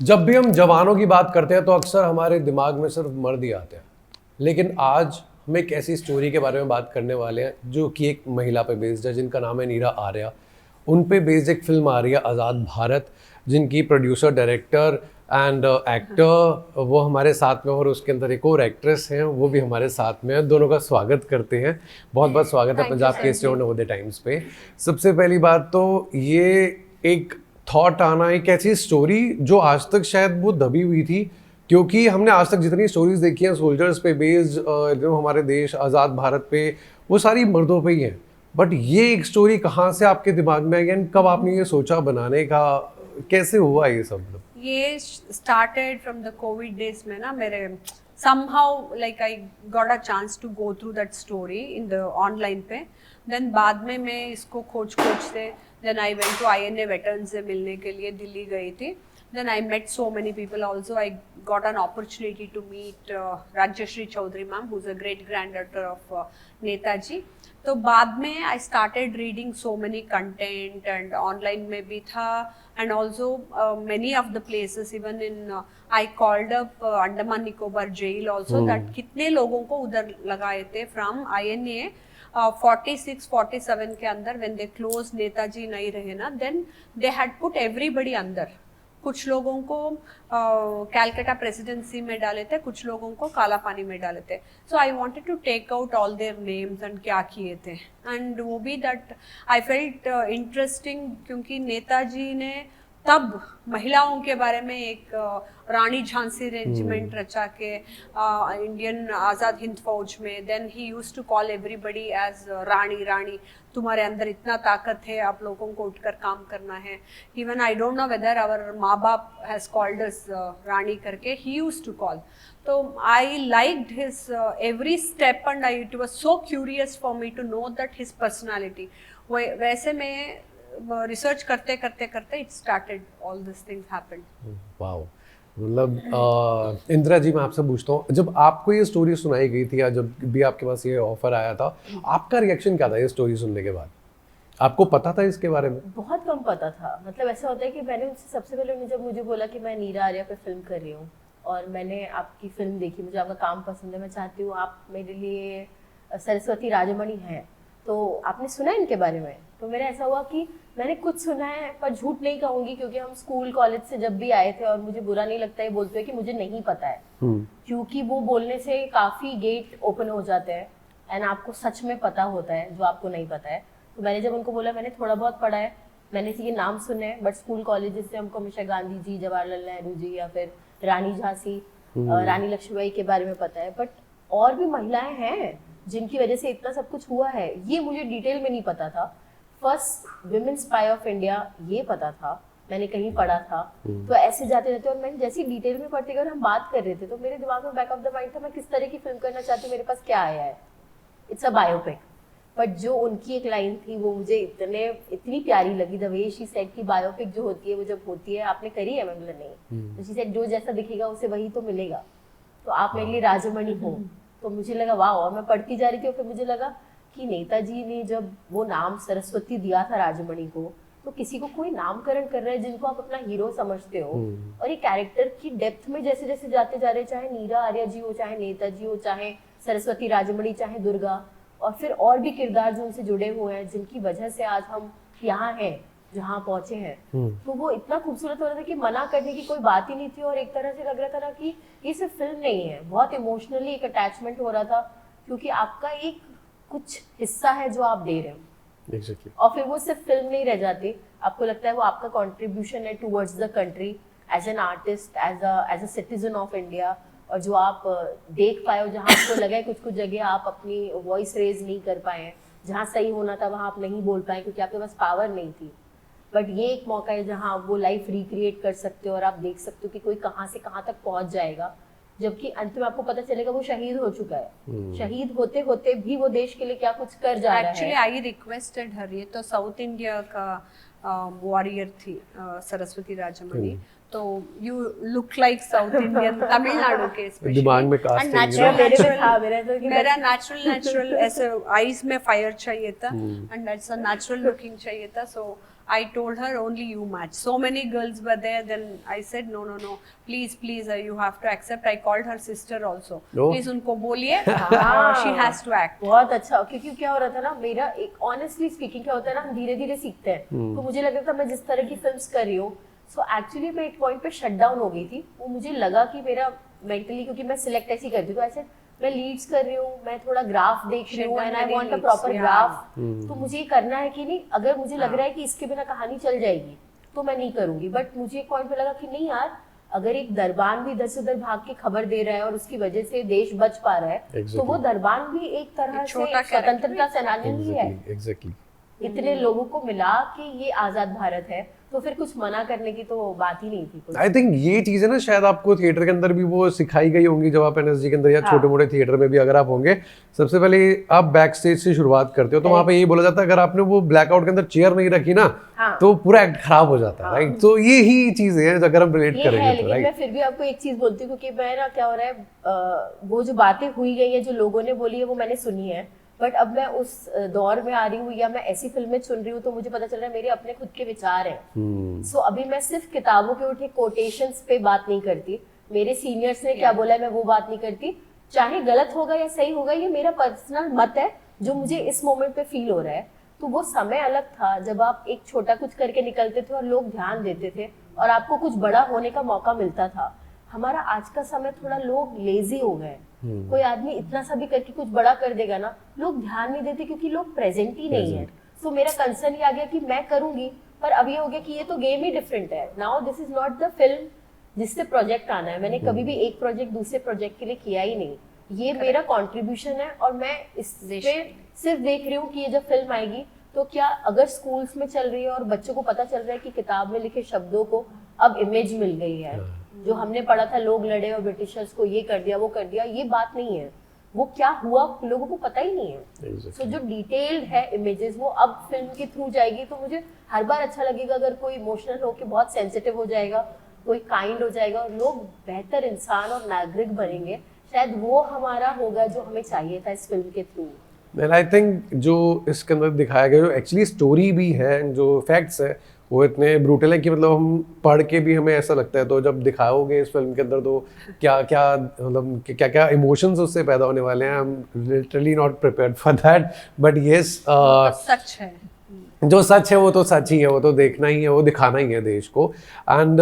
जब भी हम जवानों की बात करते हैं तो अक्सर हमारे दिमाग में सिर्फ मर्द ही आते हैं, लेकिन आज हम एक ऐसी स्टोरी के बारे में बात करने वाले हैं जो कि एक महिला पे बेस्ड है, जिनका नाम है नीरा आर्या। उन पे बेस्ड एक फिल्म आ रही है आज़ाद भारत, जिनकी प्रोड्यूसर, डायरेक्टर एंड एक्टर वो हमारे साथ में, और उसके अंदर एक और एक्ट्रेस हैं, वो भी हमारे साथ में है। दोनों का स्वागत करते हैं। बहुत बहुत स्वागत है पंजाब केसरी और नवोदय टाइम्स पे। सबसे पहली बात तो ये एक थॉट आना, एक ऐसी स्टोरी जो आज तक शायद वो दबी हुई थी, क्योंकि हमने आज तक जितनी स्टोरीज देखी हैं सोल्जर्स पे बेस्ड, जो हमारे देश आज़ाद भारत पे, वो सारी मर्दों पे ही हैं। बट ये एक स्टोरी कहाँ से आपके दिमाग में आई एंड कब आपने ये सोचा बनाने का, कैसे हुआ ये सब? ये started from the COVID days में ना मेरे somehow like I got a chance to go through that story in the online पे। then बाद में मैं इसको खोज से then I went to INA veterans से मिलने के लिए दिल्ली गई थी। then I met so many people also। I got an opportunity to meet Rajyashree Chaudhary ma'am, who's a great granddaughter of Netaji. तो बाद में I started reading so many content and online में भी था, and also many of the places even in I called up Andaman Nicobar jail also that कितने लोगों को उधर लगाए थे from INA 46-47 के अंदर when they closed, नेताजी नहीं रहे ना, then they had put everybody अंदर। कुछ लोगों को कैलकाटा प्रेसिडेंसी में डाले थे, कुछ लोगों को काला पानी में डाले थे। So I wanted to take out all their names and क्या किए थे, एंड वो भी दैट आई फेल्ट इंटरेस्टिंग, क्योंकि नेताजी ने तब महिलाओं के बारे में एक रानी झांसी रेजिमेंट रचा के इंडियन आज़ाद हिंद फौज में। Then he used to call everybody as रानी रानी, तुम्हारे अंदर इतना ताकत है, आप लोगों को उठकर काम करना है। Even I don't know whether our माँ बाप हैज कॉल्ड अस रानी करके, ही यूज्ड टू कॉल। तो I liked his every step and I it was so curious for me to know that his personality. वैसे में रिसर्च करते करते it started, all this things happened. Wow. मतलब इंदिरा जी, मैं आपसे पूछता हूँ, जब आपको ये स्टोरी सुनाई गई थी या जब भी आपके पास ये ऑफर आया था, आपका रिएक्शन क्या था ये स्टोरी सुनने के बाद? आपको पता था इसके बारे में? बहुत कम पता था। मतलब ऐसा होता है कि मैंने उनसे सबसे पहले जब मुझे बोला कि मैं नीरा आर्या पे फिल्म कर रही हूँ और मैंने आपकी फिल्म देखी, मुझे आपका काम पसंद है, मैं चाहती हूँ आप मेरे लिए सरस्वती राजमणि हैं, तो आपने सुना है इनके बारे में? तो मेरा ऐसा हुआ कि मैंने कुछ सुना है, पर झूठ नहीं कहूँगी, क्योंकि हम स्कूल कॉलेज से जब भी आए थे, और मुझे बुरा नहीं लगता ये बोलते हुए कि मुझे नहीं पता है, क्योंकि वो बोलने से काफ़ी गेट ओपन हो जाते हैं एंड आपको सच में पता होता है जो आपको नहीं पता है। तो मैंने जब उनको बोला मैंने थोड़ा बहुत पढ़ा है, मैंने ये नाम सुने हैं, बट स्कूल कॉलेज से हमको हमेशा गांधी जी, जवाहरलाल नेहरू जी या फिर रानी झांसी, रानी लक्ष्मीबाई के बारे में पता है, बट और भी महिलाएं हैं जिनकी वजह से इतना सब कुछ हुआ है, ये मुझे डिटेल में नहीं पता था। First women spy of India ये पता था, मैंने कहीं पढ़ा था। तो ऐसे जाते रहते, और मैंने जैसी डिटेल में पढ़ते गए हम बात कर रहे थे, तो मेरे दिमाग में बैक ऑफ द माइंड था मैं किस तरह की फिल्म करना चाहती हूँ, मेरे पास क्या आया है, इट्स अ बायोपिक। बट जो उनकी एक लाइन थी वो मुझे इतनी प्यारी लगी, द वे शी सेड कि बायोपिक जो होती है वो जब होती है, आपने करी है? मैं बोला नहीं। तो शी सेड जो जैसा दिखेगा उसे वही तो मिलेगा, तो आप मेरे लिए राजमणि हो। तो मुझे लगा वाह, और मैं पढ़ती जा रही थी और फिर मुझे लगा कि नेताजी ने जब वो नाम सरस्वती दिया था राजमणि को, तो किसी को कोई नामकरण कर रहा है जिनको आप अपना हीरो समझते हो, और ये कैरेक्टर की डेप्थ में जैसे जैसे जाते जा रहे, चाहे नीरा आर्या जी हो, चाहे नेताजी हो, चाहे सरस्वती राजमणि, चाहे दुर्गा, और फिर और भी किरदार जो उनसे जुड़े हुए हैं जिनकी वजह से आज हम यहाँ हैं जहाँ पहुंचे हैं, तो वो इतना खूबसूरत हो रहा था कि मना करने की कोई बात ही नहीं थी। और एक तरह से लग रहा था कि ये सिर्फ फिल्म नहीं है, बहुत इमोशनली एक अटैचमेंट हो रहा था, क्योंकि आपका एक कुछ हिस्सा है जो आप दे रहे हो। exactly. और फिर वो सिर्फ फिल्म नहीं रह जाती, आपको लगता है वो आपका कंट्रीब्यूशन है towards the country, as an artist, as a citizen of India. और जो आप देख पाए हो, जहाँ आपको लगा है कुछ जगह आप अपनी वॉइस रेज नहीं कर पाए, जहाँ सही होना था वहाँ आप नहीं बोल पाए क्योंकि आपके पास पावर नहीं थी, बट ये एक मौका है जहाँ आप वो लाइफ रिक्रिएट कर सकते हो और आप देख सकते हो कि कोई कहाँ से कहाँ तक पहुँच जाएगा, जबकि अंत में आपको पता चलेगा वो शहीद हो चुका है। शहीद होते होते भी वो देश के लिए क्या कुछ कर जा रहा है। एक्चुअली आई रिक्वेस्टेड हर, ये तो साउथ इंडिया का वॉरियर थी सरस्वती राजमणि, तो you look like south Indian, Tamil Nadu के स्पेशली, दिमाग में कास्टिंग मेरा नेचुरल ऐसे आईज में फायर चाहिए था, and that's a natural looking चाहिए था। सो I told her only you match. So many girls were there. Then I said no, please, you have to accept. I called her sister also. Oh. Please उनको बोलिए, she has to act. बहुत अच्छा, क्योंकि क्या हो रहा था ना, मेरा एक ऑनेस्टली स्पीकिंग क्या होता है ना, हम धीरे धीरे सीखते हैं, तो मुझे लग रहा था मैं जिस तरह की फिल्म्स कर रही हूँ, सो एक्चुअली मैं एक पॉइंट पे शट डाउन हो गई थी। वो मुझे लगा कि मेरा मेंटली, क्योंकि मैं सिलेक्ट ऐसी करती हूँ, तो ऐसे मैं लीड्स कर रही हूँ, मैं थोड़ा ग्राफ देख रही हूँ, and I want a proper graph, तो मुझे ये करना है कि नहीं, अगर मुझे लग रहा है कि इसके बिना कहानी चल जाएगी तो मैं नहीं करूंगी। बट मुझे एक पॉइंट पे लगा कि नहीं यार, अगर एक दरबान भी इधर से उधर भाग के खबर दे रहा है और उसकी वजह से देश बच पा रहा है, तो वो दरबान भी एक तरह से स्वतंत्रता सेनानी ही है। एग्जैक्टली। इतने लोगों को मिला कि ये आजाद भारत है, तो फिर कुछ मना करने की तो बात ही नहीं थी। आई थिंक ये चीजें ना शायद आपको थिएटर के अंदर भी वो सिखाई गई होंगी, जब आप एनएसजी के अंदर या छोटे मोटे थिएटर में भी अगर आप होंगे, सबसे पहले आप बैक स्टेज से शुरुआत करते हो, तो वहाँ पे यही बोला जाता है अगर आपने वो ब्लैकआउट के अंदर चेयर नहीं रखी ना, तो पूरा एक्ट खराब हो जाता है, राइट? तो ये ही चीजें हैं अगर हम रिलेट करेंगे तो, लेकिन राइट? मैं फिर भी आपको एक चीज बोलती हूँ, क्योंकि मैं ना, क्या हो रहा है, वो जो बातें हुई गई है, जो लोगों ने बोली है, वो मैंने सुनी है, बट अब मैं उस दौर में आ रही हूँ या मैं ऐसी फिल्में चुन रही हूँ, तो मुझे पता चल रहा है मेरे अपने खुद के विचार हैं। सो अभी मैं सिर्फ किताबों के उठे कोटेशंस पे बात नहीं करती, मेरे सीनियर्स ने क्या बोला है मैं वो बात नहीं करती, चाहे गलत होगा या सही होगा, ये मेरा पर्सनल मत है जो मुझे इस मोमेंट पे फील हो रहा है। तो वो समय अलग था जब आप एक छोटा कुछ करके निकलते थे और लोग ध्यान देते थे और आपको कुछ बड़ा होने का मौका मिलता था। हमारा आज का समय थोड़ा लोग लेजी हो गए, कोई आदमी इतना सा भी करके कुछ बड़ा कर देगा ना, लोग ध्यान नहीं देते क्योंकि लोग प्रेजेंट ही नहीं है। सो मेरा कंसर्न ये आ गया कि मैं करूंगी, पर अब ये हो गया कि ये तो गेम ही डिफरेंट है। Now this is not the film जिससे प्रोजेक्ट आना है। मैंने कभी भी एक प्रोजेक्ट दूसरे प्रोजेक्ट के लिए किया ही नहीं, ये मेरा कॉन्ट्रीब्यूशन है और मैं इस पे सिर्फ देख रही हूँ कि ये जब फिल्म आएगी तो क्या अगर स्कूल्स में चल रही है और बच्चों को पता चल रहा है कि किताब में लिखे शब्दों को अब इमेज मिल गई है, जो हमने पढ़ा था लोग लड़े और ब्रिटिशर्स को ये कर दिया वो कर दिया, ये बात नहीं है। वो क्या हुआ लोगों को पता ही नहीं है। सो जो डिटेल्ड है इमेजेस वो अब फिल्म के थ्रू जाएगी, तो मुझे हर बार अच्छा लगेगा अगर कोई इमोशनल होकर बहुत सेंसिटिव हो जाएगा, कोई काइंड हो जाएगा और लोग बेहतर इंसान और नागरिक बनेंगे। शायद वो हमारा होगा जो हमें चाहिए था इस फिल्म के थ्रू। एंड आई थिंक जो इसके अंदर दिखाया गया, जो एक्चुअली स्टोरी भी है, जो फैक्ट्स है, वो इतने ब्रूटल है कि मतलब हम पढ़ के भी हमें ऐसा लगता है, तो जब दिखाओगे इस फिल्म के अंदर तो क्या क्या मतलब क्या क्या इमोशंस उससे पैदा होने वाले हैं। I am literally not prepared for that, but yes सच है, जो सच है वो तो सच ही है, वो तो देखना ही है, वो दिखाना ही है देश को। And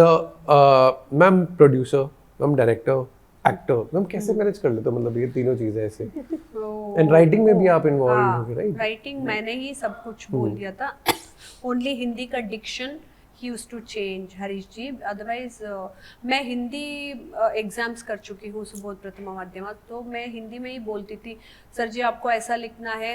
ma'am producer, ma'am director, actor, ma'am कैसे मैनेज कर लेते हो, मतलब ये तीनों चीजें ऐसे? एंड राइटिंग में भी आप इन्वॉल्व हो, राइट? राइटिंग मैंने ही सब कुछ बोल दिया था। ओनली हिंदी का डिक्शन ही used to change Harish ji, otherwise मैं हिंदी एग्जाम्स कर चुकी हूँ सुबोध प्रथमा माध्यमा, तो मैं हिंदी में ही बोलती थी, सर जी आपको ऐसा लिखना है,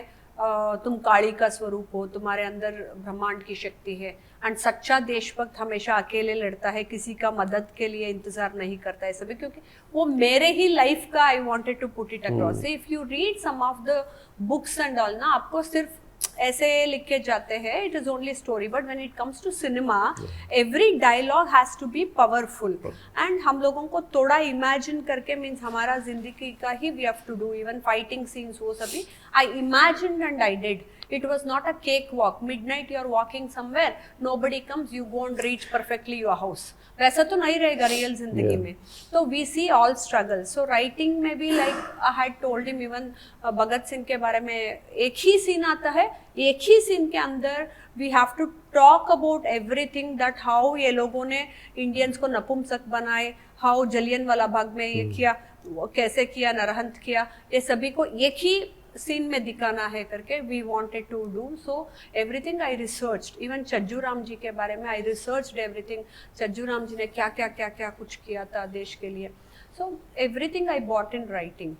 तुम काली का स्वरूप हो, तुम्हारे अंदर ब्रह्मांड की शक्ति है, एंड सच्चा देशभक्त हमेशा अकेले लड़ता है, किसी का मदद के लिए इंतजार नहीं करता है सभी, क्योंकि वो मेरे ही लाइफ का I wanted to put it across. If you read some of the books and all ना, आपको सिर्फ ऐसे लिखे जाते हैं, it is only story, but when it comes to cinema every dialogue has to be powerful, and हम लोगों को थोड़ा इमेजिन करके, मीन्स हमारा जिंदगी का ही we have to do, even fighting scenes वो सभी I imagined and I did. It was not a cakewalk. Midnight you are walking somewhere, nobody comes, you won't reach perfectly your house. वैसा तो नहीं रहेगा रियल जिंदगी में। तो we see all struggles. So writing में भी like I had told him, even Bhagat Singh के बारे में एक ही सीन आता है, एक ही सीन के अंदर we have to talk about everything, that how ये लोगों ने इंडियंस को नपुंसक बनाए, how जलियन वाला बाग में ये किया, कैसे किया, नरहंत किया, ये सभी को एक ही सीन में दिखाना है करके we wanted to do. So everything I researched, even Chhajju Ram ji के बारे में I researched everything, Chhajju Ram ji ने क्या क्या क्या क्या कुछ किया था देश के लिए। सो everything I bought in writing.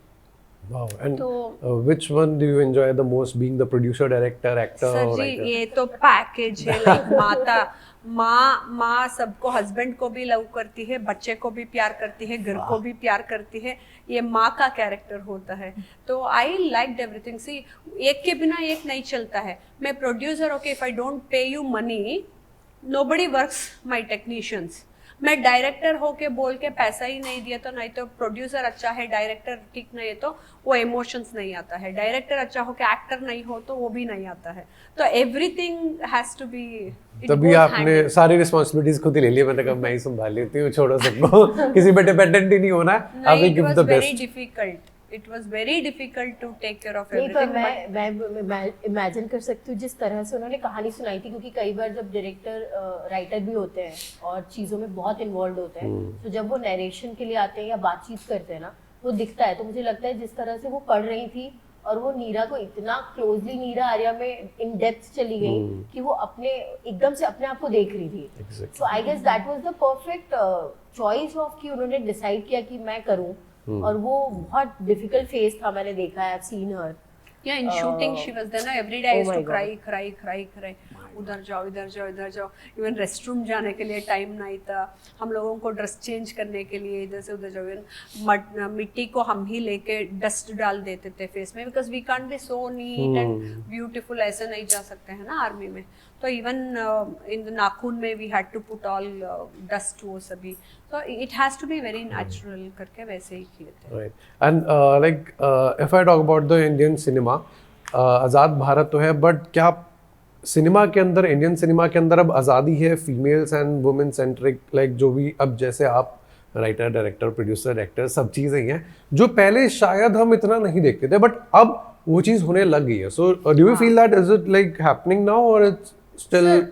Wow. And which one do you enjoy the most, being the producer, director, actor, sir ji writer? ये तो पैकेज है, लाइक माँ सबको, हस्बैंड को भी लव करती है, बच्चे को भी प्यार करती है, घर को भी प्यार करती है, ये माँ का कैरेक्टर होता है। तो आई लाइक्ड एवरीथिंग। सी एक के बिना एक नहीं चलता है। मैं producer, okay, if I don't pay you money, nobody works my technicians. मैं डायरेक्टर होके बोल के पैसा ही नहीं दिया तो नहीं तो प्रोड्यूसर अच्छा है डायरेक्टर ठीक नहीं है तो वो इमोशंस नहीं आता है, डायरेक्टर अच्छा हो के एक्टर नहीं हो तो वो भी नहीं आता है, तो एवरीथिंग हैज टू बी। तभी आपने सारी रिस्पांसिबिलिटीज खुद ही ले ली, मैंने कहा मैं ही संभाल लेती हूँ, छोड़ो सबको किसी पे डिपेंडेंट ही नहीं होना है, आप ही give the best. It was very difficult to take care of नहीं, everything. पर मैं इमेजिन कर सकती हूँ जिस तरह से उन्होंने कहानी सुनाई थी, क्योंकि कई बार जब डायरेक्टर राइटर भी होते हैं और चीज़ों में बहुत इन्वॉल्व होते हैं, तो जब वो नरेशन के लिए आते हैं या बातचीत करते हैं ना, वो दिखता है। तो मुझे लगता है जिस तरह से वो पढ़ रही थी और वो नीरा को इतना क्लोजली नीरा आर्या में इन डेप्थ चली गई कि वो अपने एकदम से अपने आप को देख रही थी। So I guess that was the perfect choice of कि उन्होंने डिसाइड किया कि मैं करूँ। और वो बहुत डिफिकल्ट फेज था, मैंने देखा है, I've seen her. Yeah, in shooting she was there, na, every day I used to cry. उधर जाओ, इवन रेस्टरूम जाने के लिए टाइम नहीं था, हम लोगों को ड्रेस चेंज करने के लिए इधर से उधर जाओ, मिट्टी को हम ही लेके डस्ट डाल देते थे फेस में, because we can't be so neat and beautiful, ऐसे नहीं जा सकते हैं ना आर्मी में, तो इवन इन द नाखून में we had to put all dust, वो सभी, तो it has to be very natural करके वैसे ही किए थे। Right, and like if I talk about the Indian cinema, आज़ाद भारत तो है, बट क्या सिनेमा के अंदर, इंडियन सिनेमा के अंदर अब आज़ादी है females and women centric, like जो भी अब जैसे आप राइटर, डायरेक्टर, प्रोड्यूसर, एक्टर, सब चीज़ें हैं जो पहले शायद हम इतना नहीं देखते थे, बट अब वो चीज़ होने लग गई है। So do you feel that is it like happening now और इट्स स्टिल?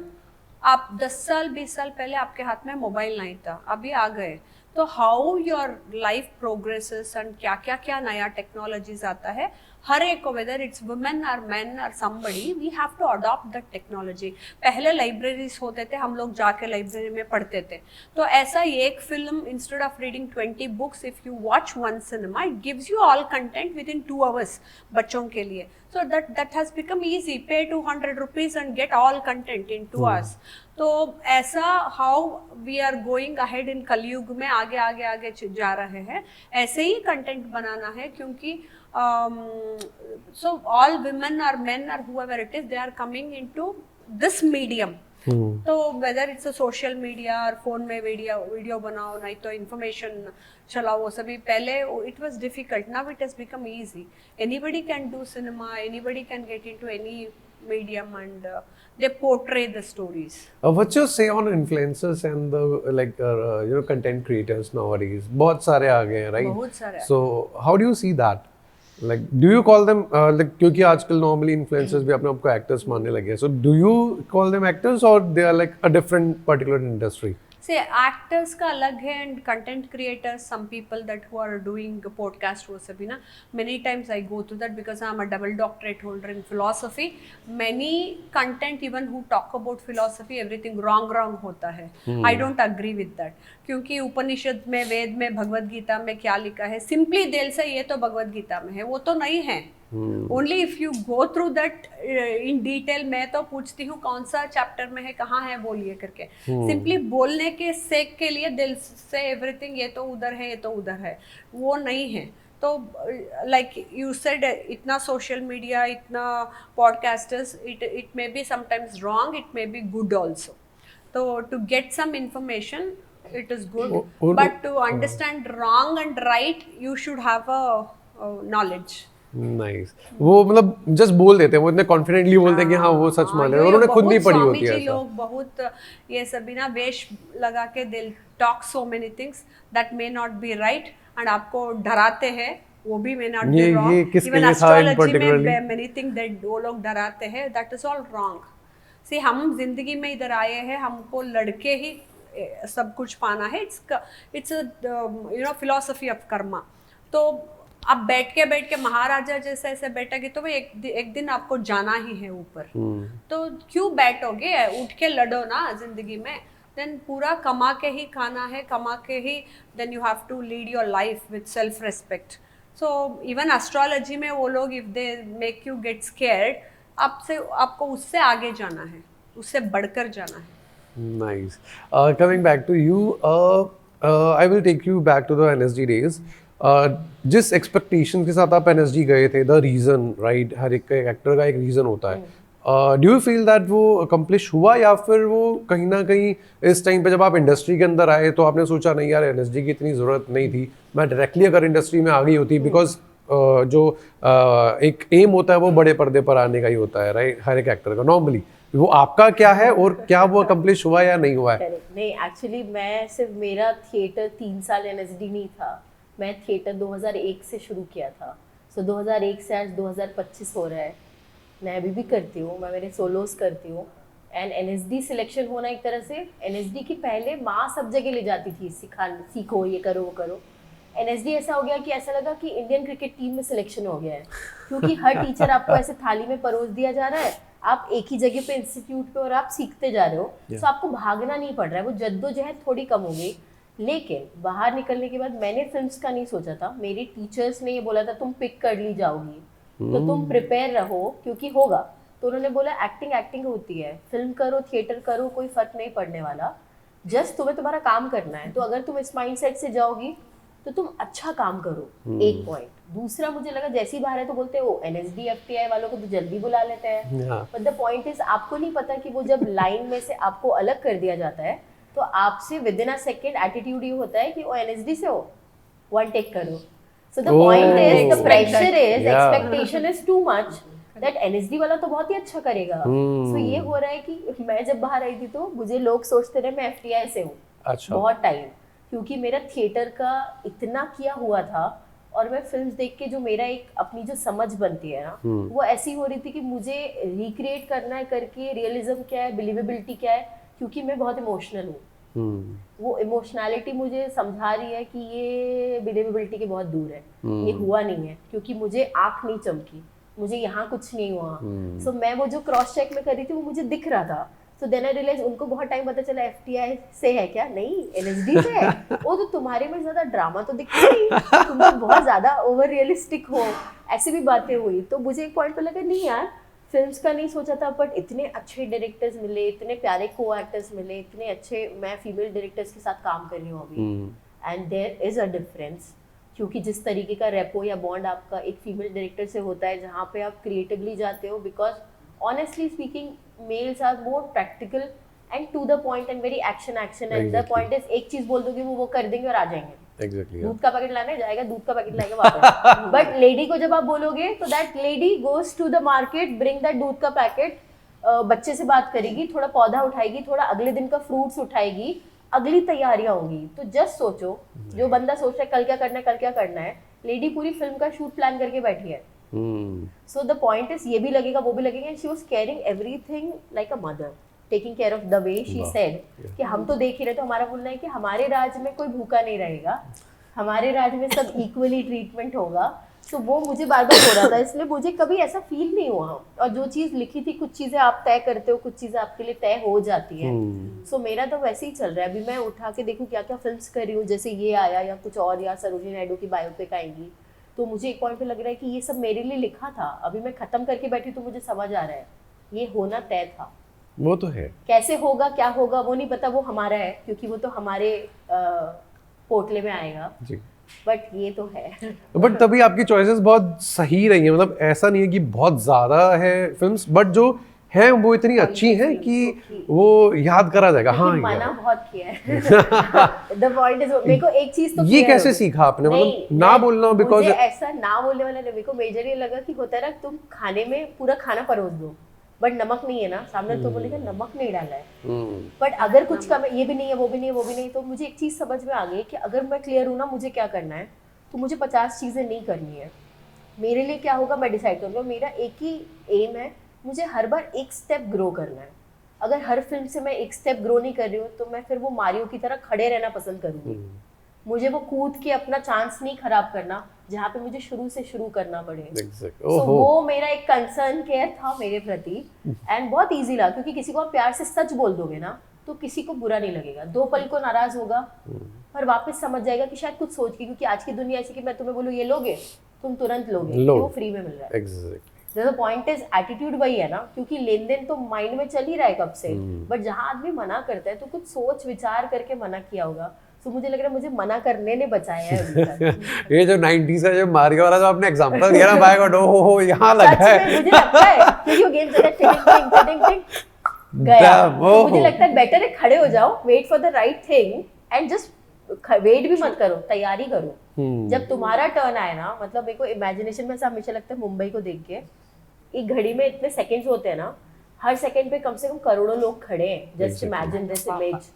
आप 10 साल 20 साल पहले आपके हाथ में मोबाइल नहीं था, अभी आ गए, तो how your life progresses and क्या क्या क्या नया टेक्नोलॉजीज आता है, हर एक को, वेदर इट्स वुमेन और मेन और somebody, we have to adopt that technology. पहले लाइब्रेरीज होते थे, हम लोग जाके लाइब्रेरी में पढ़ते थे, तो ऐसा एक film, instead of reading 20 books, if you watch one cinema, it gives you all content with in 2 hours बच्चों के लिए, so that has become easy, pay 200 rupees and get all content in 2 hours। तो ऐसा how we are going ahead in कलयुग में आगे आगे आगे जा रहे हैं, ऐसे ही कंटेंट बनाना है, क्योंकि so all women or men or whoever it is, they are coming into this medium। तो whether it's a social media और फोन में वीडियो बनाओ, नहीं तो इन्फॉर्मेशन चलाओ, वो सभी पहले it was difficult, now it has become easy, anybody can do cinema, anybody can get into any medium and they portray the stories। What's your say on influencers and the like you know, content creators nowadays? बहुत सारे आ गए हैं, right? बहुत सारे। So how do you see that? Like, do you call them like, क्योंकि आजकल normally influencers भी अपने आप को actors मानने लगे हैं, so do you call them actors or they are like a different particular industry? से एक्टर्स का अलग है and content creators, some people that who are doing podcast, वो सभी ना, many times I go through that because I am a double doctorate holder in philosophy, many content even who talk about philosophy, everything wrong होता है, I don't agree with that, क्योंकि उपनिषद में, वेद में, भगवद गीता में क्या लिखा है, सिंपली दिल से ये तो भगवद गीता में है, वो तो नहीं है। Only if you go through that in detail, मैं तो पूछती हूँ कौन सा चैप्टर में है, कहाँ है, बोलिए करके, सिंपली बोलने के सेक के लिए दिल से एवरीथिंग ये तो उधर है, ये तो उधर है, वो नहीं है। तो लाइक यू सेड, इतना सोशल मीडिया, इतना podcasters, it may be sometimes wrong, it may be good also, तो to get some information it is good, but to understand wrong and right you should have a knowledge। Nice। वो मतलब just बोल देते हैं, वो इतने confidently बोलते हैं कि हाँ वो सच मान रहे हैं, उन्होंने खुद नहीं पढ़ी होती है। लोग बहुत ये सभी ना वेश लगा के दिल talk so many things that may not be right and आपको डराते हैं, वो भी may not be wrong, even astrology में मेनी थिंग दैट वो लोग डराते हैं, दैट इज ऑल रॉन्ग। सी हम जिंदगी में इधर आए हैं, हमको लड़के ही सब कुछ पाना है, it's you know philosophy of Karma. तो आप बैठ के महाराजा जैसे ऐसे बैठेगे तो वो एक दिन आपको जाना ही है ऊपर, तो क्यों बैठोगे, उठ के लड़ो ना जिंदगी में, देन पूरा कमा के ही खाना है, कमा के ही then you have to lead your life with self respect. So even astrology में वो लोग if they make you get scared, आपको उससे आगे जाना है, उससे बढ़कर जाना है। Nice। Coming back to you, I will take you back to the NSD days। जिस एक्सपेक्टेशन के साथ आप NSD गए थे, द रीज़न, राइट, हर एक एक्टर का एक रीज़न होता है, डू यू फील दैट वो अकम्प्लिश हुआ, या फिर वो कहीं ना कहीं इस टाइम पे जब आप इंडस्ट्री के अंदर आए तो आपने सोचा नहीं यार एनएसडी की इतनी ज़रूरत नहीं थी, मैं डायरेक्टली अगर इंडस्ट्री में आ गई होती, बिकॉज जो एक एम होता है वो बड़े पर्दे पर आने का ही होता है, राइट, हर एक एक्टर का नॉर्मली, वो आपका क्या है और क्या वो अकम्प्लिश हुआ या नहीं हुआ है? नहीं, एक्चुअली मैं सिर्फ, मेरा थिएटर 3 साल एनएसडी नहीं था, मैं थिएटर 2001 से शुरू किया था। सो 2001 से आज 2025 हो रहा है, मैं अभी भी करती हूँ, मैं मेरे सोलोस करती हूँ। एंड एनएसडी सिलेक्शन होना एक तरह से, एनएसडी की पहले माँ सब जगह ले जाती थी, सीखो, ये करो वो करो। एनएसडी ऐसा हो गया कि ऐसा लगा कि इंडियन क्रिकेट टीम में सिलेक्शन हो गया है, क्योंकि हर टीचर आपको ऐसे थाली में परोस दिया जा रहा है, आप एक ही जगह पे इंस्टीट्यूट पे और आप सीखते जा रहे हो, तो आपको भागना नहीं पड़ रहा है, वो जद्दोजहद थोड़ी कम हो गई। लेकिन बाहर निकलने के बाद मैंने फिल्म्स का नहीं सोचा था, मेरे टीचर्स ने ये बोला था तुम पिक कर ली जाओगी, तो तुम प्रिपेयर रहो क्योंकि होगा। तो उन्होंने बोला एक्टिंग एक्टिंग होती है, फिल्म करो, थिएटर करो, कोई फर्क नहीं पड़ने वाला, जस्ट तुम्हें तुम्हारा काम करना है। तो अगर तुम इस माइंडसेट से जाओगी तो तुम अच्छा काम करो, एक पॉइंट। दूसरा, मुझे लगा जैसी बाहर है तो बोलते हो एनएसडी एफटीआई वालों को तो जल्दी बुला लेते हैं, बट द पॉइंट इज आपको नहीं पता कि वो जब लाइन में से आपको अलग कर दिया जाता है तो आपसे with in a second attitude ये होता है कि वो एनएसडी से हो, वन टेक करो। So the point is, the pressure is, expectation is too much that NSD वाला तो बहुत ही अच्छा करेगा। So ये हो रहा है कि मैं जब बाहर आई थी तो मुझे लोग सोचते रहे मैं FTI से हूँ, अच्छा, बहुत टाइम, क्योंकि मेरा थिएटर का इतना किया हुआ था और मैं फिल्म्स देख के जो मेरा एक अपनी जो समझ बनती है ना, वो ऐसी हो रही थी कि मुझे रिक्रिएट करना है करके रियलिज्म क्या है, बिलीवेबिलिटी क्या है, क्योंकि मैं बहुत इमोशनल हूँ। वो इमोशनैलिटी मुझे समझा रही है कि ये बिलीवेबिलिटी के बहुत दूर है, ये हुआ नहीं है, क्योंकि मुझे आंख नहीं चमकी, मुझे यहाँ कुछ नहीं हुआ। सो मैं वो जो क्रॉस चेक में कर रही थी वो मुझे दिख रहा था। सो देन आई रियलाइज उनको बहुत टाइम पता चला एफटीआई से है क्या, नहीं एनएसडी से है। वो तो तुम्हारे में ज्यादा ड्रामा तो दिखता नहीं, तुम तो बहुत ज्यादा ओवर रियलिस्टिक हो, ऐसी भी बातें हुई। तो मुझे एक पॉइंट पे लगा नहीं यार, फिल्म्स का नहीं सोचा था, बट इतने अच्छे डायरेक्टर्स मिले, इतने प्यारे को एक्टर्स मिले, इतने अच्छे, मैं फीमेल डायरेक्टर्स के साथ काम कर रही हूँ अभी, and there is a difference, क्योंकि जिस तरीके का रेपो या बॉन्ड आपका एक फीमेल डायरेक्टर से होता है जहाँ पे आप क्रिएटिवली जाते हो, because honestly speaking males are more practical and to the point and very action and the point is, एक चीज बोल दोगे वो कर देंगे और आ जाएंगे। Exactly, दूध का पैकेट लाने जाएगा, दूध का पैकेट लाएगा वापस। बट लेडी को जब आप बोलोगे तो that lady goes to the market, bring that दूध का पैकेट, बच्चे से बात करेगी, थोड़ा पौधा उठाएगी, थोड़ा अगले दिन का फ्रूट्स उठाएगी, अगली तैयारियां होंगी। तो जस्ट सोचो, जो बंदा सोच रहा है कल क्या करना है, कल क्या करना है, लेडी पूरी फिल्म का शूट प्लान करके बैठी है। सो द पॉइंट इज, ये भी लगेगा वो भी लगेगा, and she was caring everything like a mother, taking care of the way she said कि हम तो देख ही रहे, तो हमारा बोलना है कि हमारे राज्य में कोई भूखा नहीं रहेगा, हमारे राज्य में सब इक्वली ट्रीटमेंट होगा। सो वो मुझे बार बार हो रहा था, इसलिए मुझे कभी ऐसा फील नहीं हुआ। और जो चीज़ लिखी थी, कुछ चीज़ें आप तय करते हो, कुछ चीज़ें आपके लिए तय हो जाती हैं। सो मेरा तो वैसे ही चल रहा है। अभी मैं उठा के देखूँ क्या क्या फिल्म्स कर रही हूँ, जैसे ये आया या कुछ और, या सरोजिनी नायडू की बायोपिक आएंगी, तो मुझे एक पॉइंट पे लग रहा है कि ये सब मेरे लिए लिखा था, अभी मैं खत्म करके बैठी तो मुझे समझ आ रहा है ये होना तय था। वो तो है, कैसे होगा क्या होगा वो नहीं पता, वो हमारा है, क्योंकि वो तो हमारे पोटले में आएगा जी, बट ये तो है। बट तभी आपकी चॉइसेस बहुत सही रही हैं, मतलब ऐसा नहीं है कि बहुत ज़्यादा है फिल्म्स, बट जो हैं वो इतनी अच्छी हैं कि वो याद करा जाएगा। हाँ, मना बहुत किया है। द पॉइंट इज, मेरे को एक चीज तो ये कैसे सीखा आपने, मतलब ना बोलना, बिकॉज ऐसा ना बोलने वाला नहीं, मेरे को मेजर ये लगा कि होता है ना, तुम खाने में पूरा खाना परोस दो बट नमक नहीं है ना, सामने तो बोलेगा नमक नहीं डाला है, बट अगर कुछ कम है, ये भी नहीं है, वो भी नहीं है, वो भी नहीं, तो मुझे एक चीज समझ में आ गई कि अगर मैं क्लियर हूँ ना मुझे क्या करना है, तो मुझे 50 चीजें नहीं करनी है। मेरे लिए क्या होगा मैं डिसाइड करूँगा। मेरा एक ही एम है, मुझे हर बार एक स्टेप ग्रो करना है। अगर हर फिल्म से मैं एक स्टेप ग्रो नहीं कर रही हूँ तो मैं फिर वो मारियो की तरह खड़े रहना पसंद करूँगी। मुझे वो कूद के अपना चांस नहीं खराब करना जहाँ पे मुझे शुरू से शुरू करना पड़े। So, वो मेरा एक कंसर्न केयर था मेरे प्रति, एंड बहुत इजी लगा, क्योंकि किसी को आप प्यार से सच बोल दोगे ना तो किसी को बुरा नहीं लगेगा, 2 पल को नाराज होगा पर वापस समझ जाएगा कि शायद कुछ सोच के, क्योंकि आज की दुनिया ऐसी कि मैं तुम्हें बोलूँ ये लोगे, तुम तुरंत लोगे, वो फ्री में मिल रहा है। The point is, एटीट्यूड वही है ना, क्योंकि लेन देन तो माइंड में चल ही रहा है कब से, बट जहाँ आदमी मना करता है तो कुछ सोच विचार करके मना किया होगा। तो मुझे लग रहा है मुझे मना करने ने बचाया है अभी तक। ये जो 90s का जो मारियो वाला जो आपने एग्जांपल दिया ना, बाय गॉड हो यहाँ लगा सच है। में मुझे लगता है कि वो गेम चला टिंग टिंग टिंग गया। तो मुझे लगता है बेटर है खड़े हो जाओ, wait for the right thing and just wait भी मत करो, तैयारी करो। जब तुम्हारा टर्न आए ना, मतलब मेरे को इमेजिनेशन में से हमेशा लगता है मुंबई को देख के, एक घड़ी में इतने सेकंड्स होते हैं ना, हर सेकंड पे कम से कम करोड़ों लोग खड़े हैं। Just imagine this image.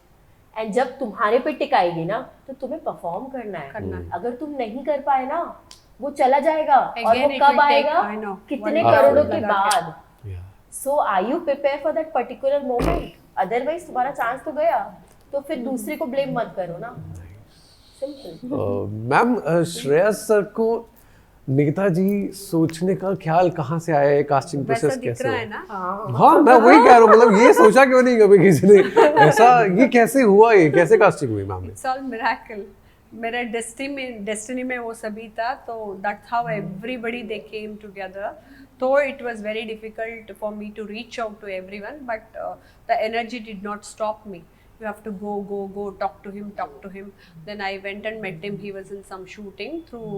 And जब तुम्हारे पे टिक आएगी ना, तो तुम्हें परफॉर्म करना है। अगर तुम नहीं कर पाए ना, वो चला जाएगा। और वो कब आएगा, कितने करोड़ों के बाद। So are you prepare for that particular moment? Otherwise तुम्हारा चांस तो गया, तो फिर दूसरे को ब्लेम मत करो ना। सिंपल। मैम, श्रेयस सर को नेताजी सोचने का ख्याल कहाँ से आया है? कास्टिंग प्रोसेस कैसे रहा है ना? हाँ, मैं वही कह रहा हूँ, मतलब ये सोचा क्यों नहीं कभी किसी ने ऐसा? ये कैसे हुआ, ये कैसे कास्टिंग हुई मैम? It's all miracle. मेरे डेस्टिनी में वो सभी था, तो that's how everybody they came together. तो it was very difficult for me to reach out to everyone, but the energy did not stop me. You have to go, talk to him. Then I went and met him. He was in some shooting through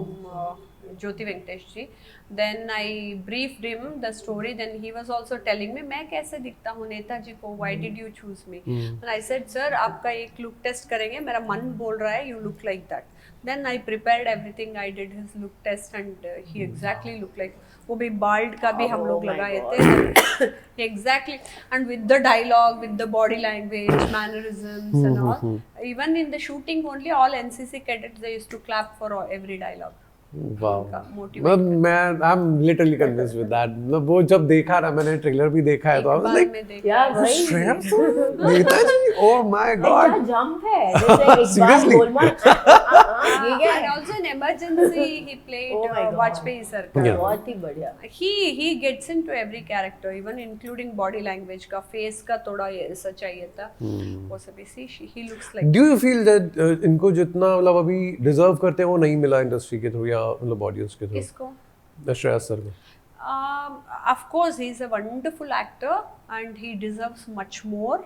Jyoti Venkatesh ji. Then I briefed him the story. Then he was also telling me, मैं कैसे दिखता हूँ नेताजी को? Why did you choose me? And I said, sir, आपका एक look test करेंगे. मेरा मन बोल रहा है, you look like that. Then I prepared everything. I did his look test, and he exactly looked like. वो भी बाल्ड का भी हम लोग लगाए थे exactly, and with the dialogue, with the body language, mannerisms and all. Even in the shooting only, all NCC cadets, they used to clap for every dialogue. वाह, मैं आई am literally convinced with that. मतलब वो जब देखा ना, मैंने trailer भी देखा है, तो आई वाज लाइक यार भाई Shreyas Netaji, oh my God, क्या जंप है। जैसे एक बार गोलमाल ये क्या And also in emergency he played Vajpayee sir का। बहुत ही बढ़िया। He gets into every character, even including body language का, face का थोड़ा ऐसा चाहिए था, वो सभी सी he looks like. Do you feel that इनको जितना मतलब अभी डिजर्व करते हैं वो नहीं मिला इंडस्ट्री के थ्रू या मतलब ऑडियंस के थ्रू? किसको? श्रेयस सर को। Of course, he is a wonderful actor and he deserves much more.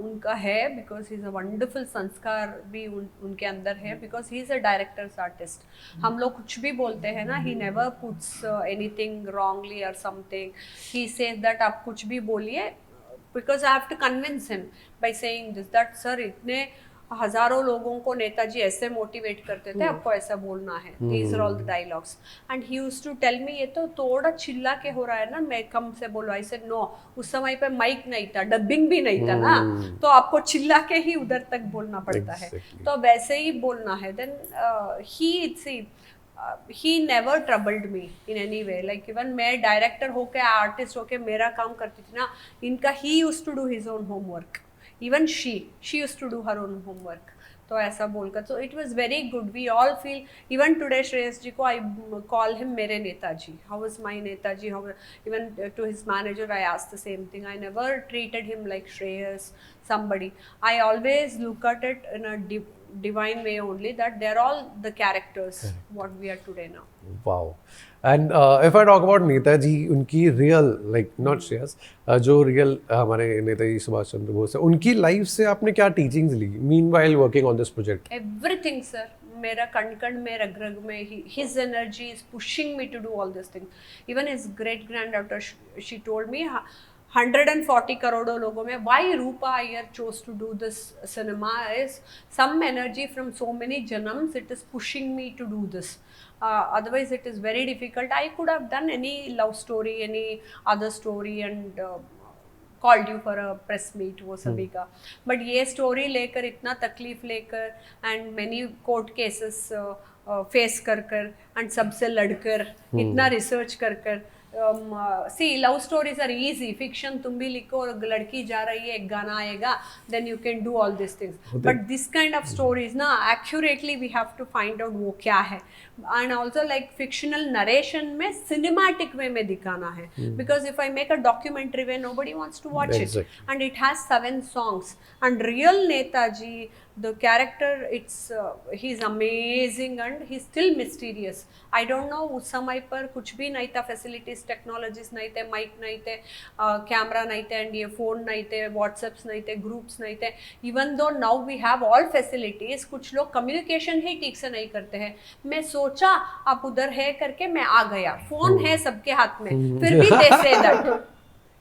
उनका है, because he is a wonderful संस्कार भी उनके अंदर है, because he is a director's artist. हम लोग कुछ भी बोलते हैं ना, he never puts anything wrongly or something. He says that आप कुछ भी बोलिए, because I have to convince him by saying this, that sir, इतने हजारों लोगों को नेताजी ऐसे मोटिवेट करते थे, आपको ऐसा बोलना है. These are all the dialogues. And he used to tell me, ये तो थोड़ा चिल्ला के हो रहा है ना, मैं कम से बोलो. I said no, उस समय पे माइक नहीं था, डबिंग भी नहीं था ना, तो आपको चिल्ला के ही उधर तक बोलना पड़ता है, तो वैसे ही बोलना है. Then he never troubled me in any way. Like even मैं डायरेक्टर होके, आर्टिस्ट होके मेरा काम करती थी ना, इनका he used to do his own homework. Even she used to do her own homework. तो ऐसा बोलकर, so it was very good. We all feel, even today Shreyas जी को I call him मेरे Netaji. How is my Netaji? How, even to his manager I asked the same thing. I never treated him like Shreyas, somebody. I always look at it in a divine way only, that they're all the characters what we are today now. Wow. And if I talk about Netaji, उनकी real, like not Shreyas, जो real हमारे नेताजी सुभाष चंद्र बोस है, उनकी life से आपने क्या teachings ली meanwhile working on this project? Everything, sir. मेरा कण में, रग में, his energy is pushing me to do all these things. Even his great granddaughter, she told me 140 करोड़ों लोगों में, why Rupa Iyer chose to do this cinema is some energy from so many janams, it is pushing me to do this. Otherwise it is very difficult. I could have done any love story, any other story, and called you for a press meet, वो सभी का. But ये story लेकर, इतना तकलीफ लेकर, and many court cases face कर and सबसे लड़कर, इतना research कर see, love stories are easy. Fiction तुम भी लिखो और लड़की जा रही है, एक गाना आएगा, then you can do all these things. But this kind of stories ना, accurately we have to find out वो क्या है. And also like fictional narration में cinematic way में दिखाना है. Because if I make a documentary way, nobody wants to watch it. And it has 7 songs. And real Netaji the character, he is amazing and he is still mysterious. I don't know, उस समय पर कुछ भी नहीं था, facilities technologies नहीं थे, mic नहीं थे, कैमरा नहीं थे, एंड ये फ़ोन नहीं थे, व्हाट्सएप्स नहीं थे, ग्रुप्स नहीं थे. Even though now we have all facilities, कुछ लोग कम्युनिकेशन ही ठीक से नहीं करते हैं. मैं सोचा आप उधर है करके मैं आ गया, फोन है सबके हाथ में, फिर भी they say that.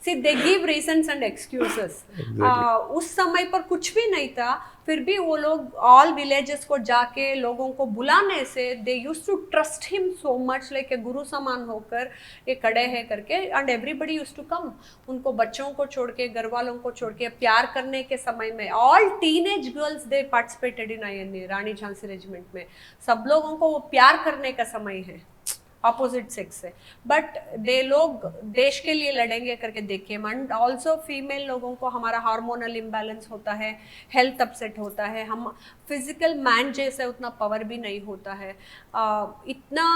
See, they give reasons and excuses. उस समय पर कुछ भी नहीं था, फिर भी वो लोग all villages को जाके लोगों को बुलाने से they used to trust him so much, like a गुरु समान होकर ये खड़े हैं करके, and everybody used to come. उनको बच्चों को छोड़ के, घर वालों को छोड़ के, प्यार करने के समय में all teenage girls they participated in INA, Rani Jhansi regiment में. सब लोगों को वो प्यार करने का समय है ऑपोजिट सेक्स से, बट दे लोग देश के लिए लड़ेंगे करके देखिए. एंड ऑल्सो फीमेल लोगों को हमारा हार्मोनल इम्बैलेंस होता है, हेल्थ अपसेट होता है, हम फिजिकल मैन जैसे उतना पावर भी नहीं होता है. इतना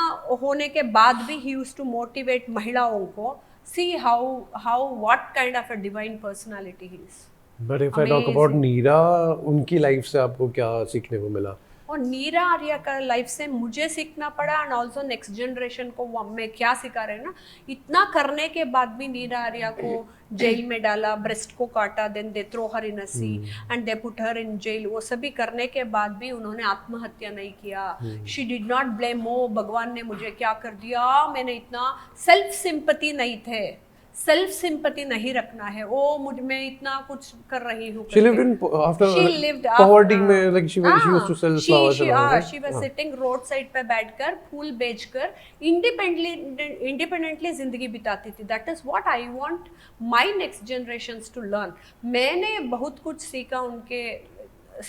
होने के बाद भी ही यूज्ड टू मोटिवेट महिलाओं को. See how what kind of a divine personality he is. But if I talk about Neera, उनकी लाइफ से आपको क्या सीखने को मिला? और नीरा आर्या का लाइफ से मुझे सीखना पड़ा, एंड ऑल्सो नेक्स्ट जनरेशन को मैं क्या सिखा रहे हैं ना, इतना करने के बाद भी नीरा आर्या को जेल में डाला, ब्रेस्ट को काटा, then they throw her in a sea and they put her in jail. वो सभी करने के बाद भी उन्होंने आत्महत्या नहीं किया. शी डिड नॉट ब्लेम, ओ भगवान ने मुझे क्या कर दिया, मैंने इतना सेल्फ सिंपैथी नहीं थे, सेल्फ सिंपैथी नहीं रखना है. ओ मुझ में इतना कुछ कर रही हूँ. She lived in after poverty में, like she used to sell flowers. She was sitting road side पे बैठकर फूल बेचकर इंडिपेंडेंटली जिंदगी बिताती थी. That is what I want my next generations to learn. मैंने बहुत कुछ सीखा उनके,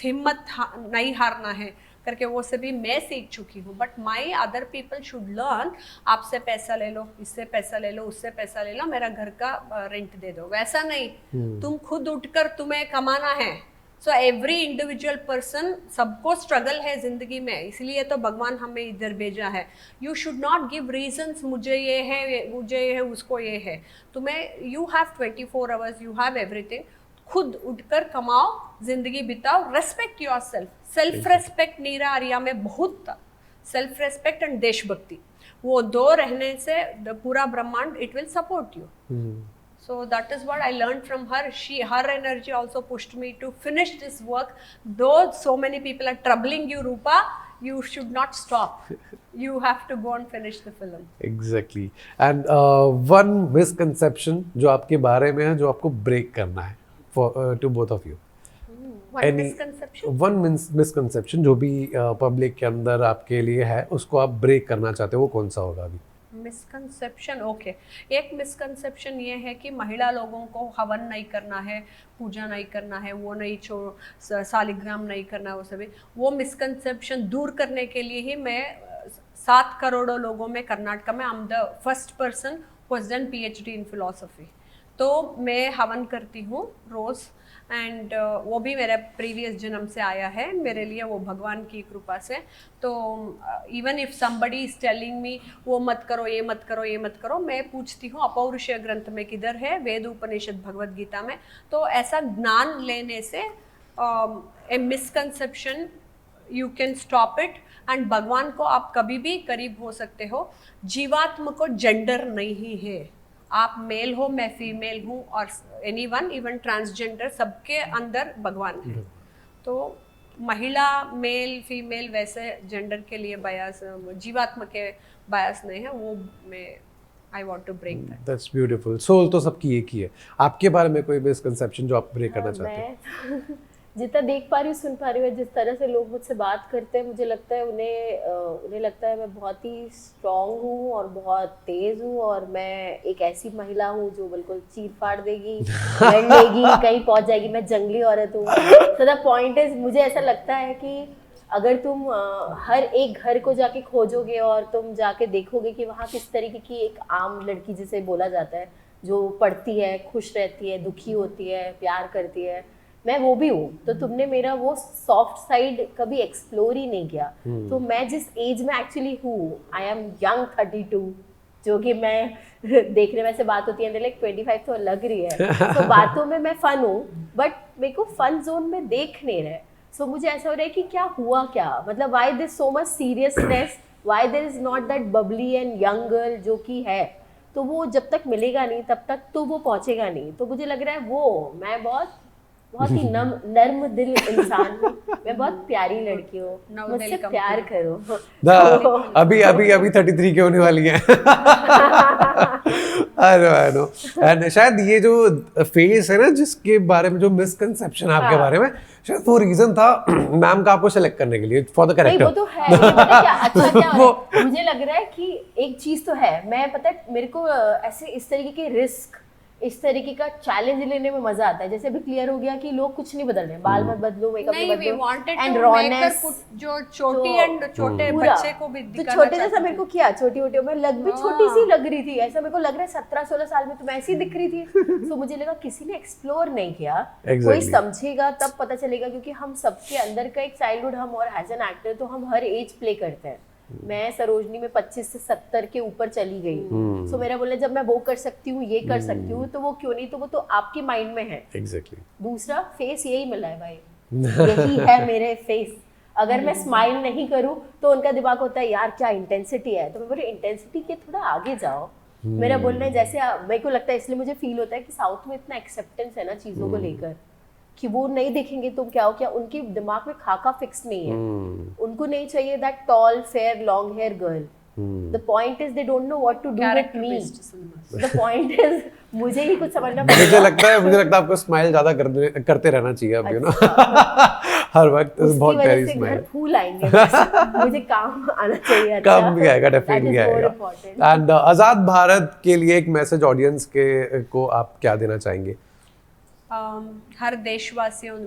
हिम्मत नहीं हारना है करके, वो सभी मैं सीख चुकी हूँ. But my other people should learn, आपसे पैसा ले लो, इससे पैसा ले लो, उससे पैसा ले लो, मेरा घर का रेंट दे दो, वैसा नहीं. तुम खुद उठकर तुम्हें कमाना है. सो एवरी इंडिविजुअल पर्सन, सबको स्ट्रगल है जिंदगी में, इसलिए तो भगवान हमें इधर भेजा है. You should not give reasons, मुझे ये है, मुझे ये है, उसको ये है. तुम्हें you have 24 hours, you have everything. खुद उठकर कमाओ, जिंदगी बिताओ, respect your self. Self respect Neera Arya में बहुत था. सेल्फ रेस्पेक्ट एंड देशभक्ति, वो दो रहने से पूरा ब्रह्मांड it will support you. So that is what I learned from her. Her energy also pushed me to finish this work. Though so many people are troubling you, Rupa, you should not stop. You have to go and finish the film. Exactly. And one misconception जो आपके बारे में है, जो आपको break करना है for to both of you. One misconception? One misconception जो भी public के अंदर आपके लिए है, उसको आप break करना चाहते हो, वो कौन सा होगा अभी? Misconception, okay. एक मिसकंसेप्शन ये है कि महिला लोगों को हवन नहीं करना है, पूजा नहीं करना है, वो नहीं सालिग्राम नहीं करना, वो सभी वो मिसकंसेप्शन दूर करने के लिए ही मैं 7 करोड़ लोगों में कर्नाटक में I am the first person who has done PhD in philosophy. तो मैं हवन करती हूँ रोज़, एंड वो भी मेरे प्रीवियस जन्म से आया है मेरे लिए, वो भगवान की कृपा से. तो even if somebody is telling me वो मत करो, ये मत करो, ये मत करो, मैं पूछती हूँ अपौरुषीय ग्रंथ में किधर है, वेद उपनिषद भगवद गीता में. तो ऐसा ज्ञान लेने से a misconception you can stop it. And भगवान को आप कभी भी करीब हो सकते हो. जीवात्म को जेंडर नहीं है, आप मेल हो, मैं फीमेल हूँ, और एनीवन इवन ट्रांसजेंडर, सबके अंदर भगवान है. तो महिला, मेल, फीमेल वैसे जेंडर के लिए बायस, जीवात्मा के बायस नहीं है. वो मैं I want to break that. That's beautiful. Soul तो सबकी एक ही है. आपके बारे में कोई मिसकंसेप्शन जो आप ब्रेक करना चाहते हैं? जितना देख पा रही हूँ, सुन पा रही हूँ, जिस तरह से लोग मुझसे बात करते हैं, मुझे लगता है उन्हें लगता है मैं बहुत ही स्ट्रॉन्ग हूँ और बहुत तेज हूँ, और मैं एक ऐसी महिला हूँ जो बिल्कुल चीर फाड़ देगी, लड़ लेगी, कहीं पहुँच जाएगी. मैं जंगली औरत हूँ. तो द पॉइंट इज, मुझे ऐसा लगता है कि अगर तुम हर एक घर को जाके खोजोगे और तुम जाके देखोगे कि वहाँ किस तरीके की एक आम लड़की, जिसे बोला जाता है, जो पढ़ती है, खुश रहती है, दुखी होती है, प्यार करती है, मैं वो भी हूँ. तो तुमने मेरा वो सॉफ्ट साइड कभी एक्सप्लोर ही नहीं किया. तो मैं जिस एज में एक्चुअली हूँ, आई एम यंग 32, जो कि मैं देखने में से बात होती है लाइक 25 तो लग रही है. तो बातों में मैं फन हूँ, बट मेरे को फन जोन में देख नहीं रहे. सो मुझे ऐसा हो रहा है कि क्या हुआ क्या, मतलब why this so much seriousness, why there is not that bubbly and young girl जो कि है। तो वो जब तक मिलेगा नहीं तब तक तो वो पहुंचेगा नहीं। तो मुझे लग रहा है वो मैं बहुत ही नर्म दिल इंसान हूँ, मैं बहुत प्यारी लड़की हूँ, मुझसे प्यार करो। अभी 33 की होने वाली है। आई नो एंड शायद ये जो फेस है ना जिसके बारे में जो मिसकंसेप्शन आपके बारे में, शायद वो रीजन था मैम का आपको सेलेक्ट करने के लिए फॉर द कैरेक्टर। वो तो है, लेकिन पता है क्या अच्छा क्या हो रहा है? मुझे लग रहा है कि एक चीज तो है, मैं पता है मेरे को ऐसे इस तरीके के रिस्क, इस तरीके का चैलेंज लेने में मजा आता है। जैसे अभी क्लियर हो गया कि लोग कुछ नहीं बदल रहे, बाल मत बदलो, मेकअप मत बदलो, एंड रॉनेस जो छोटी एंड छोटे बच्चे को भी तो छोटे जैसा मेरे को किया, छोटी छोटी मैं लग भी छोटी सी लग रही थी, ऐसा मेरे को लग रहा है 17-16 साल में तो मैं ऐसी दिख रही थी। तो मुझे लगा किसी ने एक्सप्लोर नहीं किया, कोई समझेगा तब पता चलेगा, क्योंकि हम सबके अंदर का एक चाइल्डहुड हम, और एज एन एक्टर तो हम हर एज प्ले करते हैं। मैं सरोजनी में 25 से 70 के ऊपर चली गई, सो मेरा बोलना जब मैं वो कर सकती हूँ, ये कर सकती हूँ, तो वो क्यों नहीं, तो वो तो आपके माइंड में है। एग्जैक्टली दूसरा फेस यही मिला है भाई, यही है मेरे फेस। अगर मैं स्माइल नहीं करूँ तो उनका दिमाग होता है यार क्या इंटेंसिटी है, तो मैं बोली इंटेंसिटी के थोड़ा आगे जाओ। मेरा बोलना है जैसे मेरे को लगता है, इसलिए मुझे फील होता है कि साउथ में इतना एक्सेप्टेंस है ना चीजों को लेकर, कि वो नहीं देखेंगे तुम क्या हो क्या, उनके दिमाग में खाका फिक्स नहीं है। उनको नहीं चाहिए that tall fair long hair girl. The point is they don't know what to do with me. The point is मुझे ही कुछ समझना पड़ेगा। मुझे लगता है आपको स्माइल ज्यादा करते रहना चाहिए अब, यू नो हर वक्त बहुत प्यारी स्माइल। फूल आएंगे मुझे काम आना चाहिए, काम भी आएगा, डेफिनेटली आएगा। एंड आजाद भारत के लिए एक मैसेज ऑडियंस के को आप क्या देना चाहेंगे? हर देशवासियों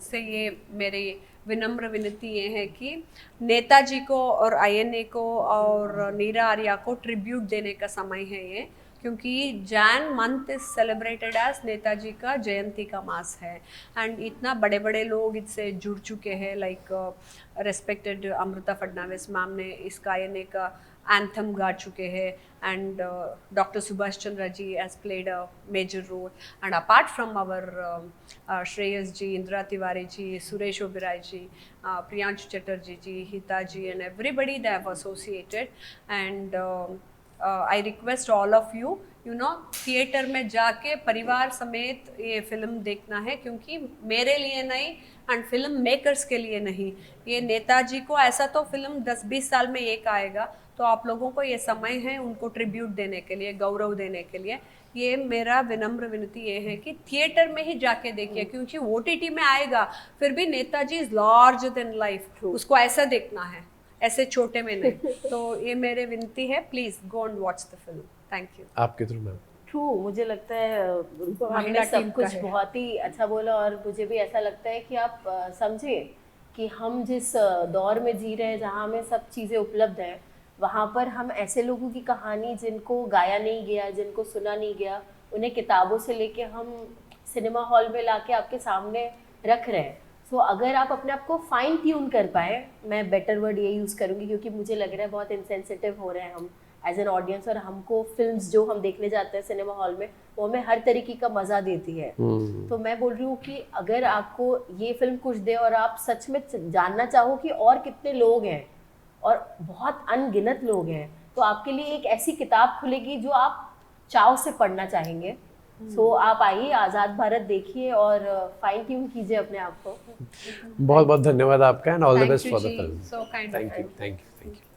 से ये मेरी विनम्र विनती ये है कि नेताजी को और आईएनए को और नीरा आर्या को ट्रिब्यूट देने का समय है ये, क्योंकि Jan month is celebrated as Netaji का जयंती का मास है। एंड इतना बड़े बड़े लोग इससे जुड़ चुके हैं, like respected Amrita Fadnavis ma'am ने इसका आईएनए का एंथम गा चुके हैं, and doctor Subhash Chandra ji has played a major role, and apart from our Shreyas ji, Indira Tiwari ji, Suresh Oberoi ji, Priyanshu Chatterjee ji, Hita ji, and everybody they have associated. And I request all of you no theatre में जाके परिवार समेत ये फिल्म देखना है, क्योंकि मेरे लिए नहीं एंड फिल्म मेकर्स के लिए नहीं, ये नेताजी को ऐसा तो फिल्म 10-20 साल में एक आएगा, तो आप लोगों को ये समय है उनको ट्रिब्यूट देने के लिए, गौरव देने के लिए। ये मेरा विनम्र विनती ये है कि थिएटर में ही जाके देखिए, क्योंकि ओटीटी में आएगा फिर भी Netaji is larger than life, उसको ऐसा देखना है, ऐसे छोटे में नहीं। तो ये मेरे विनती है, please go and watch the film. Thank you. आपके थ्रू मैम। ट्रू, मुझे लगता है हमने सब कुछ बहुत ही अच्छा बोला, और मुझे भी ऐसा लगता है कि आप समझे कि हम जिस दौर में जी रहे हैं जहाँ हमें सब चीज़ें उपलब्ध हैं, वहाँ पर हम ऐसे लोगों की कहानी जिनको गाया नहीं गया, जिनको सुना नहीं गया, उन्हें किताबों से लेके हम सिनेमा हॉल में लाके आपके सामने रख रहे हैं। सो अगर आप अपने आप को फाइन ट्यून कर पाए, मैं बेटर वर्ड ये यूज़ करूँगी, क्योंकि मुझे लग रहा है बहुत इनसेंसिटिव हो रहे हैं हम एज एन ऑडियंस, और हमको फिल्म्स जो हम देखने जाते हैं सिनेमा हॉल में वो हमें हर तरीके का मज़ा देती है। तो मैं बोल रही हूँ कि अगर आपको ये फिल्म कुछ दे और आप सच में जानना चाहो कि और कितने लोग हैं, और बहुत अनगिनत लोग हैं, तो आपके लिए एक ऐसी किताब खुलेगी जो आप चाव से पढ़ना चाहेंगे। सो आप आइए, आज़ाद भारत देखिए और फाइन ट्यून कीजिए अपने आप को। बहुत बहुत धन्यवाद आपका, and all the best for the film. So kind. Thank you.